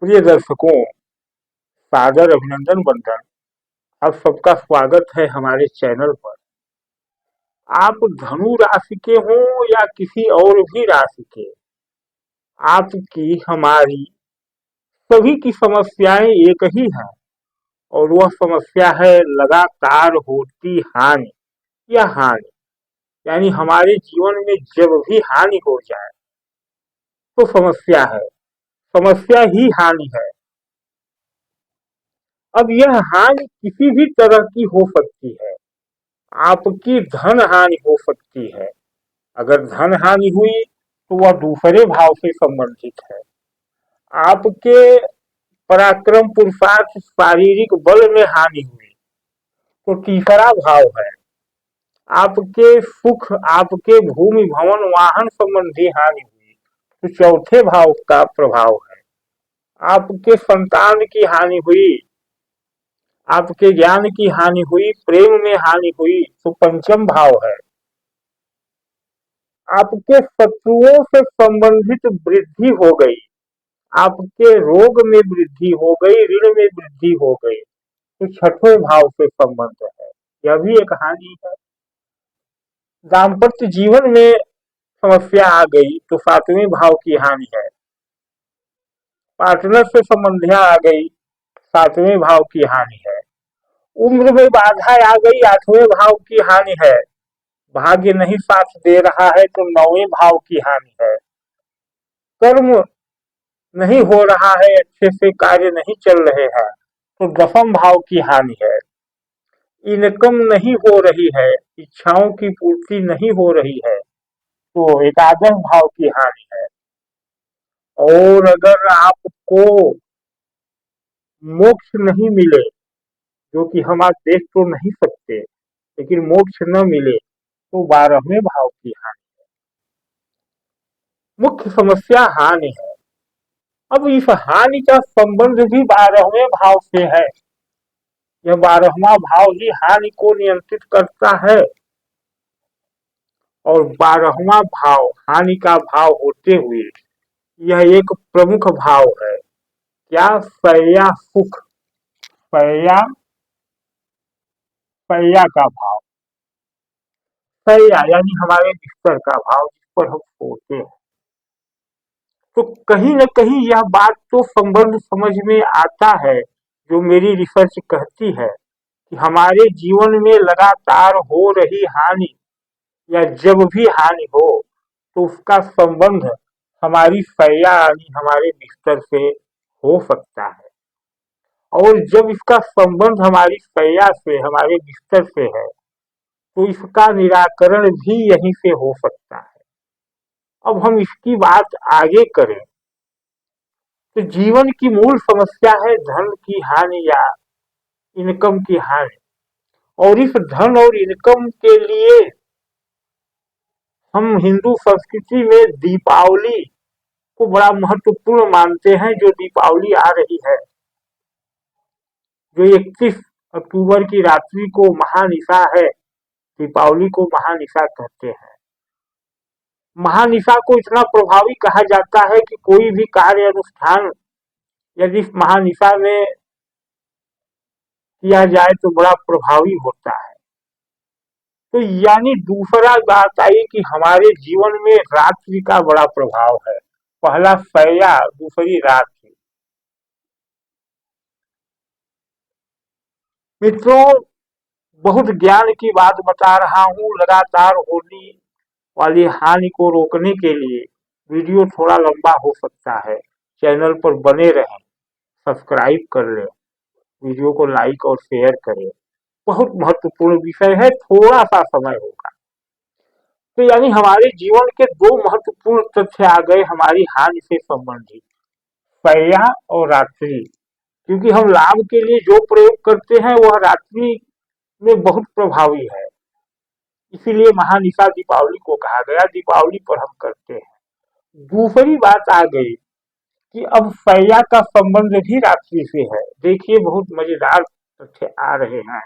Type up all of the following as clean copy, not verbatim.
प्रिय दर्शकों, सादर अभिनंदन बंदन। आप सबका स्वागत है हमारे चैनल पर। आप धनु राशि के हो या किसी और भी राशि के, आपकी हमारी सभी की समस्याएं एक ही है, और वह समस्या है लगातार होती हानि या हानि। यानी हमारे जीवन में जब भी हानि हो जाए तो समस्या है, समस्या ही हानि है। अब यह हानि किसी भी तरह की हो सकती है। आपकी धन हानि हो सकती है। अगर धन हानि हुई तो वह दूसरे भाव से संबंधित है। आपके पराक्रम पुरुषार्थ शारीरिक बल में हानि हुई तो तीसरा भाव है। आपके सुख, आपके भूमि भवन वाहन संबंधी हानि हुई तो चौथे भाव का प्रभाव है। आपके संतान की हानि हुई, आपके ज्ञान की हानि हुई, प्रेम में हानि हुई तो पंचम भाव है। आपके शत्रुओं से संबंधित वृद्धि हो गई, आपके रोग में वृद्धि हो गई, ऋण में वृद्धि हो गई तो छठवें भाव से संबंध है। यह भी एक हानि है। दाम्पत्य जीवन में समस्या आ गई तो सातवें भाव की हानि है। पार्टनर से संबंधियां आ गई, सातवें भाव की हानि है। उम्र में बाधा आ गई, आठवें भाव की हानि है। भाग्य नहीं साथ दे रहा है तो नौवें भाव की हानि है। कर्म नहीं हो रहा है, अच्छे से कार्य नहीं चल रहे हैं तो दसम भाव की हानि है। इनकम नहीं हो रही है, इच्छाओं की पूर्ति नहीं हो रही है तो एकादश भाव की हानि है। और अगर आपको मोक्ष नहीं मिले, जो कि हम आज देख तो नहीं सकते, लेकिन मोक्ष न मिले तो 12वें भाव की हानि। मुख्य समस्या हानि है। अब इस हानि का संबंध भी 12वें भाव से है। यह 12वां भाव ही हानि को नियंत्रित करता है, और 12वां भाव हानि का भाव होते हुए यह एक प्रमुख भाव है। क्या? शय्या सुख, शय्या, शय्या का भाव। शय्या यानी हमारे बिस्तर का भाव, जिस पर हम सोते हैं। तो कहीं न कहीं यह बात तो संबंध समझ में आता है, जो मेरी रिसर्च कहती है कि हमारे जीवन में लगातार हो रही हानि या जब भी हानि हो तो उसका संबंध हमारी शय्या यानी हमारे बिस्तर से हो सकता है। और जब इसका संबंध हमारी शय्या से, हमारे बिस्तर से है तो इसका निराकरण भी यहीं से हो सकता है। अब हम इसकी बात आगे करें तो जीवन की मूल समस्या है धन की हानि या इनकम की हानि। और इस धन और इनकम के लिए हम हिंदू संस्कृति में दीपावली को बड़ा महत्वपूर्ण मानते हैं। जो दीपावली आ रही है, जो 31 अक्टूबर की रात्रि को महानिशा है, दीपावली को महानिशा कहते हैं। महानिशा को इतना प्रभावी कहा जाता है कि कोई भी कार्य अनुष्ठान यदि महानिशा में किया जाए तो बड़ा प्रभावी होता है। तो यानी दूसरा बात आई कि हमारे जीवन में रात्रि का बड़ा प्रभाव है। पहला शय्या, दूसरी रात्रि। मित्रों, बहुत ज्ञान की बात बता रहा हूँ। लगातार होने वाली हानि को रोकने के लिए वीडियो थोड़ा लंबा हो सकता है। चैनल पर बने रहें, सब्सक्राइब कर लें, वीडियो को लाइक और शेयर करें। बहुत महत्वपूर्ण विषय है, थोड़ा सा समय होगा। तो यानी हमारे जीवन के दो महत्वपूर्ण तथ्य आ गए हमारी हानि से संबंधित, शय्या और रात्रि। क्योंकि हम लाभ के लिए जो प्रयोग करते हैं वह रात्रि में बहुत प्रभावी है। इसीलिए महानिशा दीपावली को कहा गया, दीपावली पर हम करते हैं। दूसरी बात आ गई कि अब शय्या का संबंध भी रात्रि से है। देखिए, बहुत मजेदार तथ्य आ रहे हैं।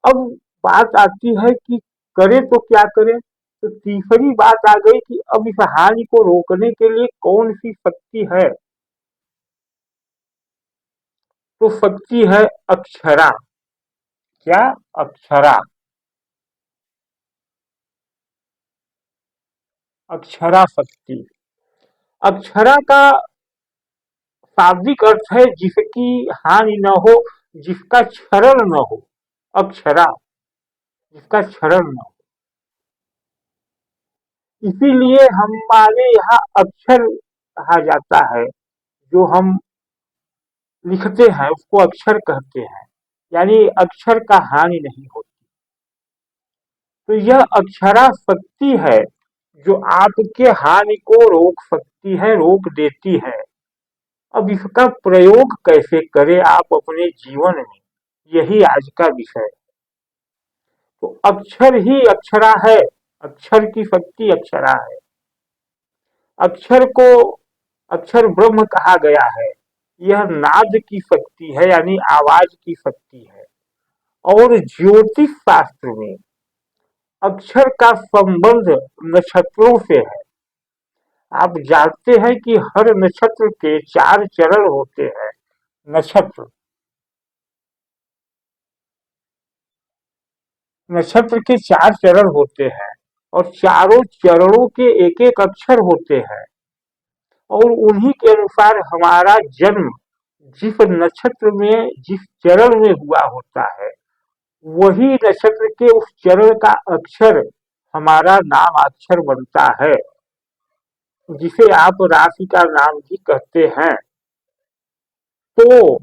अब बात आती है कि करें तो क्या करें। तो तीसरी बात आ गई कि अब इस हानि को रोकने के लिए कौन सी शक्ति है। तो शक्ति है अक्षरा। क्या? अक्षरा। अक्षरा शक्ति। अक्षरा का शाब्दिक अर्थ है जिसकी हानि न हो, जिसका क्षरण न हो। अक्षरा, जिसका क्षरण न हो। इसीलिए हमारे यहाँ अक्षर कहा जाता है। जो हम लिखते हैं उसको अक्षर कहते हैं, यानी अक्षर का हानि नहीं होती। तो यह अक्षरा शक्ति है जो आपके हानि को रोक सकती है, रोक देती है। अब इसका प्रयोग कैसे करें आप अपने जीवन में, यही आज का विषय है। तो अक्षर ही अक्षरा है। अक्षर की शक्ति अक्षरा है। अक्षर को अक्षर ब्रह्म कहा गया है। यह नाद की शक्ति है, यानी आवाज की शक्ति है। और ज्योतिष शास्त्र में अक्षर का संबंध नक्षत्रों से है। आप जानते हैं कि हर नक्षत्र के 4 चरण होते हैं। नक्षत्र नक्षत्र के 4 चरण होते हैं और चारों चरणों के एक एक अक्षर होते हैं। और उन्हीं के अनुसार हमारा जन्म जिस नक्षत्र में, जिस चरण में हुआ होता है, वही नक्षत्र के उस चरण का अक्षर हमारा नामाक्षर बनता है, जिसे आप राशि का नाम भी कहते हैं। तो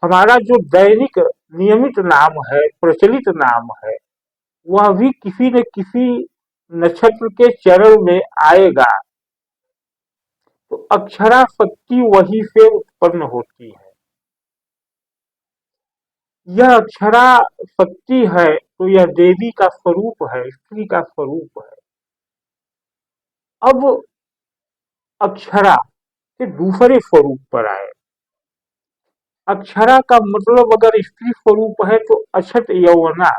हमारा जो दैनिक नियमित नाम है, प्रचलित नाम है, वह भी किसी न किसी नक्षत्र के चरण में आएगा। तो अक्षरा शक्ति वही से उत्पन्न होती है। यह अक्षरा शक्ति है तो यह देवी का स्वरूप है, स्त्री का स्वरूप है। अब अक्षरा के दूसरे स्वरूप पर आए। अक्षरा का मतलब अगर स्त्री स्वरूप है तो अछत यौवना,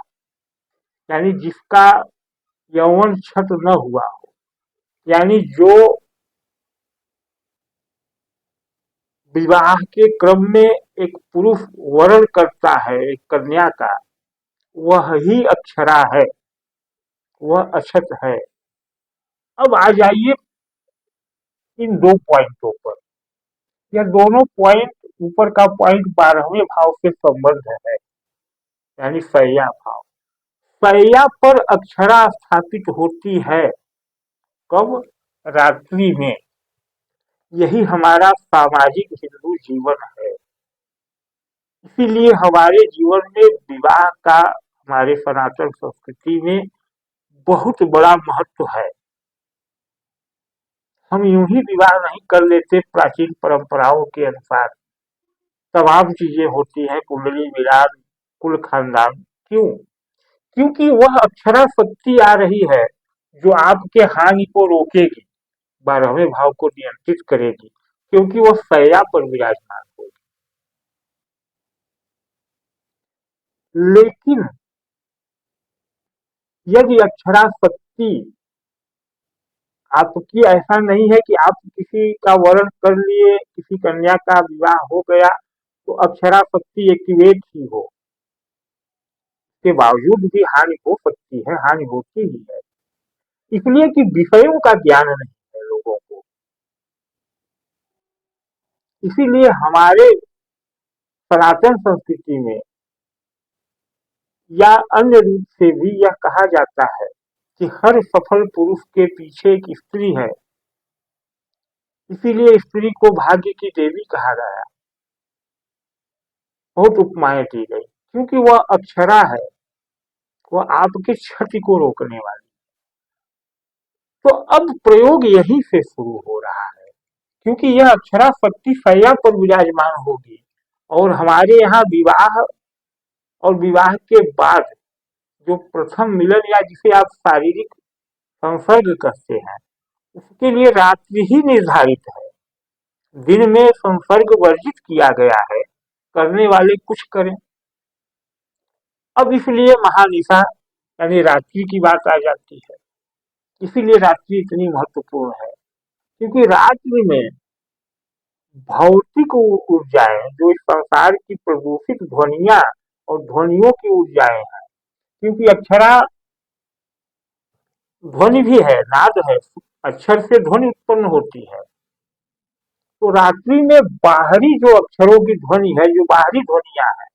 यानी जिसका यौवन छत न हुआ हो, यानी जो विवाह के क्रम में एक पुरुष वरण करता है एक कन्या का, वह ही अक्षरा है, वह अछत है। अब आ जाइए इन 2 पॉइंटों पर। यह दोनों पॉइंट, ऊपर का पॉइंट 12वें भाव से संबंध है, यानी सैया भाव। सैया पर अक्षरा स्थापित होती है। कब? रात्रि में। यही हमारा सामाजिक हिंदू जीवन है। इसीलिए हमारे जीवन में विवाह का, हमारे सनातन संस्कृति में बहुत बड़ा महत्व है। हम यूं ही विवाह नहीं कर लेते प्राचीन परंपराओं के अनुसार। तमाम चीजें होती हैं, कुंडली मिलान, कुल खानदान। क्यों? क्योंकि वह अक्षरा शक्ति आ रही है जो आपके हानि को रोकेगी, 12वें भाव को नियंत्रित करेगी, क्योंकि वह सैया पर विराजमान होगी। लेकिन यदि अक्षरा शक्ति आपकी ऐसा नहीं है कि आप किसी का वरण कर लिए, किसी कन्या का विवाह हो गया तो अक्षरा शक्ति एक्टिवेट ही हो, के बावजूद भी हानि हो सकती है, हानि होती ही है। इसलिए कि विषयों का ज्ञान नहीं है लोगों को। इसीलिए हमारे सनातन संस्कृति में या अन्य रूप से भी यह कहा जाता है कि हर सफल पुरुष के पीछे एक स्त्री है। इसीलिए स्त्री को भाग्य की देवी कहा गया। बहुत उपमाएं दी गई, क्योंकि वह अक्षरा है, वह आपके क्षति को रोकने वाली। तो अब प्रयोग यहीं से शुरू हो रहा है, क्योंकि यह अक्षरा शक्ति सैया पर विराजमान होगी। और हमारे यहाँ विवाह और विवाह के बाद जो प्रथम मिलन, या जिसे आप शारीरिक संसर्ग कहते हैं, उसके लिए रात्रि ही निर्धारित है। दिन में संसर्ग वर्जित किया गया है, करने वाले कुछ करें। अब इसलिए महानिशा यानी रात्रि की बात आ जाती है। इसीलिए रात्रि इतनी महत्वपूर्ण है, क्योंकि रात्रि में भौतिक ऊर्जाएं जो इस संसार की प्रदूषित ध्वनियां और ध्वनियों की ऊर्जाएं हैं, क्योंकि अक्षरा ध्वनि भी है, नाद है, अक्षर से ध्वनि उत्पन्न होती है। तो रात्रि में बाहरी जो अक्षरों की ध्वनि है, जो बाहरी ध्वनियां है,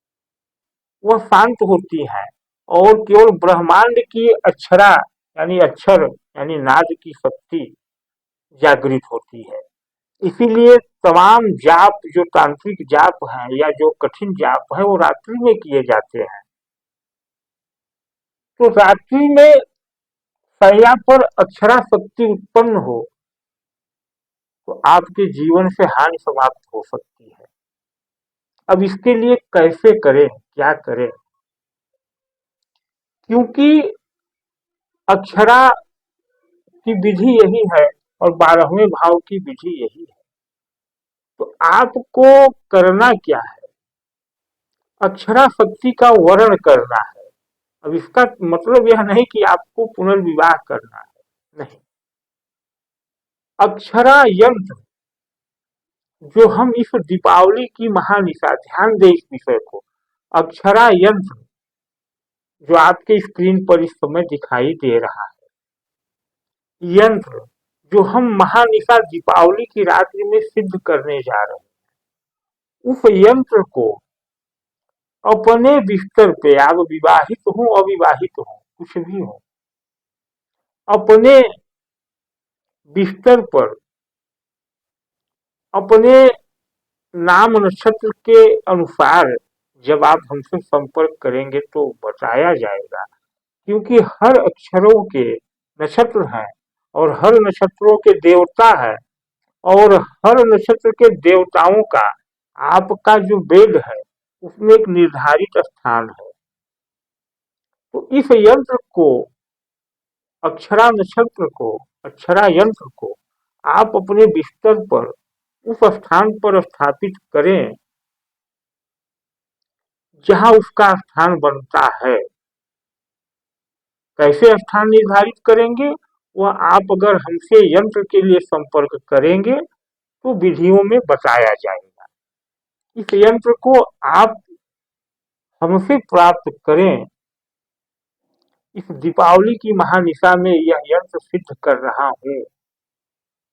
वह शांत होती है और केवल ब्रह्मांड की अक्षरा यानी अक्षर यानी नाद की शक्ति जागृत होती है। इसीलिए तमाम जाप जो तांत्रिक जाप हैं या जो कठिन जाप है वो रात्रि में किए जाते हैं। तो रात्रि में शैया पर अक्षरा शक्ति उत्पन्न हो तो आपके जीवन से हानि समाप्त हो सकती है। अब इसके लिए कैसे करें, क्या करें? क्योंकि अक्षरा की विधि यही है और 12वें भाव की विधि यही है। तो आपको करना क्या है? अक्षरा शक्ति का वर्ण करना है। अब इसका मतलब यह नहीं कि आपको पुनर्विवाह करना है, नहीं। अक्षरा यंत्र जो हम इस दीपावली की महानिशा, ध्यान दें इस विषय को, अक्षरा यंत्र जो आपके स्क्रीन पर इस समय दिखाई दे रहा है, यंत्र जो हम महानिशा दीपावली की रात्रि में सिद्ध करने जा रहे हैं, उस यंत्र को अपने बिस्तर पे, आप विवाहित हो अविवाहित हो कुछ भी हो, अपने बिस्तर पर अपने नाम नक्षत्र के अनुसार जब आप हमसे संपर्क करेंगे तो बताया जाएगा, क्योंकि हर अक्षरों के नक्षत्र हैं और हर नक्षत्रों के देवता है और हर नक्षत्र के देवताओं का आपका जो बेद है उसमें एक निर्धारित स्थान है। तो इस यंत्र को, अक्षरा नक्षत्र को, अक्षरा यंत्र को आप अपने बिस्तर पर उस स्थान पर स्थापित करें जहां उसका स्थान बनता है। कैसे स्थान निर्धारित करेंगे? वह आप अगर हमसे यंत्र के लिए संपर्क करेंगे तो विधियों में बताया जाएगा। इस यंत्र को आप हमसे प्राप्त करें। इस दीपावली की महानिशा में यह यंत्र सिद्ध कर रहा हूं।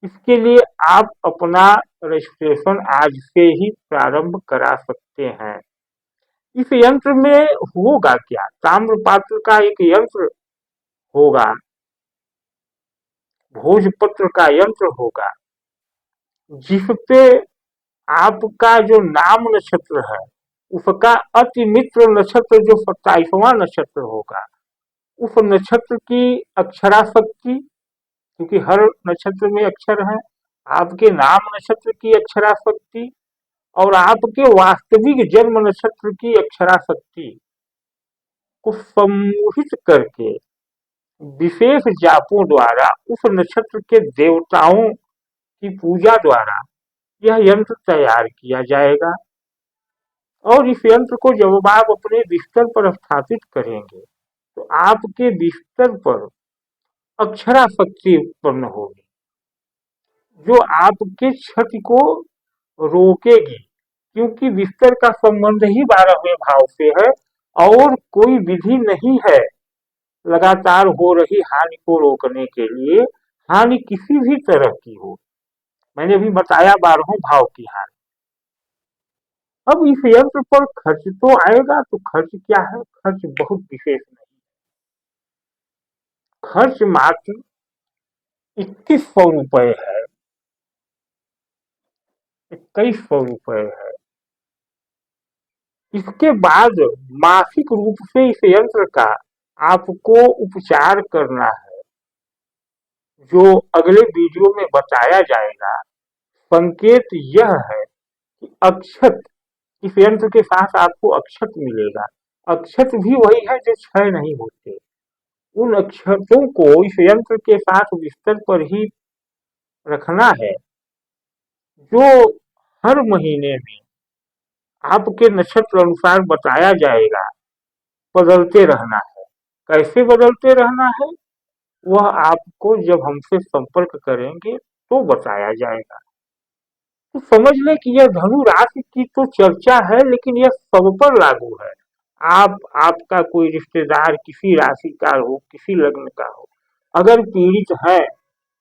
इसके लिए आप अपना रजिस्ट्रेशन आज से ही प्रारंभ करा सकते हैं। इस यंत्र में होगा क्या? ताम्रपात्र का एक यंत्र होगा, भोजपत्र का यंत्र होगा, जिसपे आपका जो नाम नक्षत्र है उसका अति मित्र नक्षत्र जो 27वां नक्षत्र होगा, उस नक्षत्र की अक्षरा शक्ति, क्योंकि हर नक्षत्र में अक्षर है, आपके नाम नक्षत्र की अक्षरा शक्ति और आपके वास्तविक जन्म नक्षत्र की अक्षरा शक्ति को सम्मोहित करके विशेष जापों द्वारा उस नक्षत्र के देवताओं की पूजा द्वारा यह यंत्र तैयार किया जाएगा। और इस यंत्र को जब आप अपने बिस्तर पर स्थापित करेंगे तो आपके बिस्तर पर अक्षरा शक्ति उत्पन्न होगी जो आपके क्षति को रोकेगी, क्योंकि बिस्तर का संबंध ही 12वें भाव से है और कोई विधि नहीं है लगातार हो रही हानि को रोकने के लिए, हानि किसी भी तरह की हो। मैंने अभी बताया 12वें भाव की हानि। अब इस यंत्र पर खर्च तो आएगा, तो खर्च क्या है? खर्च बहुत विशेष नहीं, खर्च मात्र 2100 रुपए है, 2100 रुपए है। इसके बाद मासिक रूप से इस यंत्र का आपको उपचार करना है, जो अगले वीडियो में बताया जाएगा। संकेत यह है कि अक्षत, इस यंत्र के साथ आपको अक्षत मिलेगा। अक्षत भी वही है जो क्षय नहीं होते। उन अक्षतों को इस यंत्र के साथ बिस्तर पर ही रखना है, जो हर महीने में आपके नक्षत्र अनुसार बताया जाएगा, बदलते रहना है। कैसे बदलते रहना है? वह आपको जब हमसे संपर्क करेंगे तो बताया जाएगा। तो समझ लें कि यह धनु राशि की तो चर्चा है, लेकिन यह सब पर लागू है। आपका कोई रिश्तेदार किसी राशि का हो, किसी लग्न का हो, अगर पीड़ित है,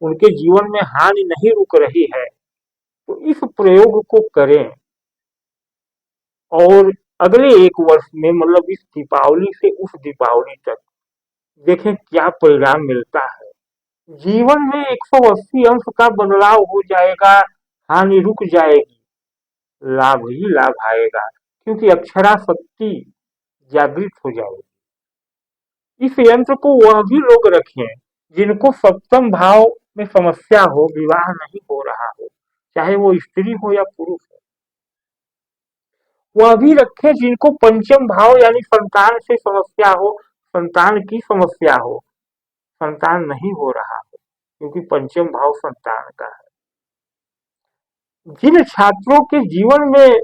उनके जीवन में हानि नहीं रुक रही है, तो इस प्रयोग को करें और अगले 1 वर्ष में, मतलब इस दीपावली से उस दीपावली तक देखें क्या परिणाम मिलता है। जीवन में 180 अंश का बदलाव हो जाएगा, हानि रुक जाएगी, लाभ ही लाभ आएगा, क्योंकि अक्षरा शक्ति जागृत हो जाएगी। इस यंत्र को वह भी लोग रखें जिनको सप्तम भाव में समस्या हो, विवाह नहीं हो रहा हो, चाहे वो स्त्री हो या पुरुष हो। वह भी रखें जिनको पंचम भाव यानी संतान से समस्या हो, संतान की समस्या हो, संतान नहीं हो रहा हो, क्योंकि पंचम भाव संतान का है। जिन छात्रों के जीवन में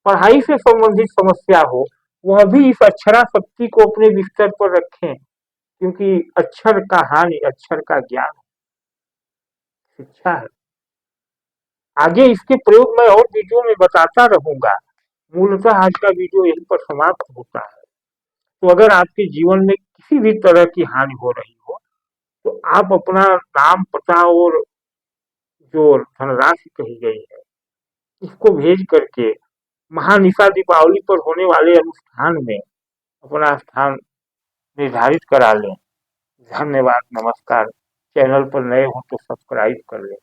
पढ़ाई से संबंधित समस्या हो, वह भी इस अक्षरा शक्ति को अपने बिस्तर पर रखें, क्योंकि अक्षर का हानि अक्षर का ज्ञान शिक्षा है। आगे इसके प्रयोग मैं और वीडियो में बताता रहूंगा। मूलतः आज का वीडियो यहीं पर समाप्त होता है। तो अगर आपके जीवन में किसी भी तरह की हानि हो रही हो, तो आप अपना नाम, पता और जो धनराशि कही गई है, इसको भेज करके महानिशा दीपावली पर होने वाले अनुष्ठान में अपना स्थान निर्धारित करा लें। धन्यवाद, नमस्कार। चैनल पर नए हो तो सब्सक्राइब कर लें।